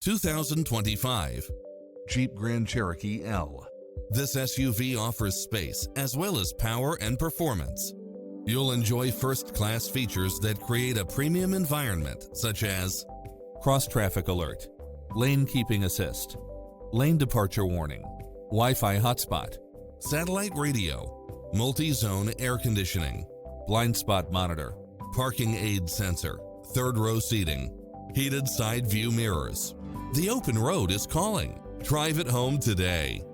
2025 Jeep Grand Cherokee L. This SUV offers space as well as power and performance. You'll enjoy first-class features that create a premium environment, such as cross-traffic alert, lane keeping assist, lane departure warning, Wi-Fi hotspot, satellite radio, multi-zone air conditioning, blind spot monitor, parking aid sensor, third-row seating, heated side view mirrors. The open road is calling. Drive it home today.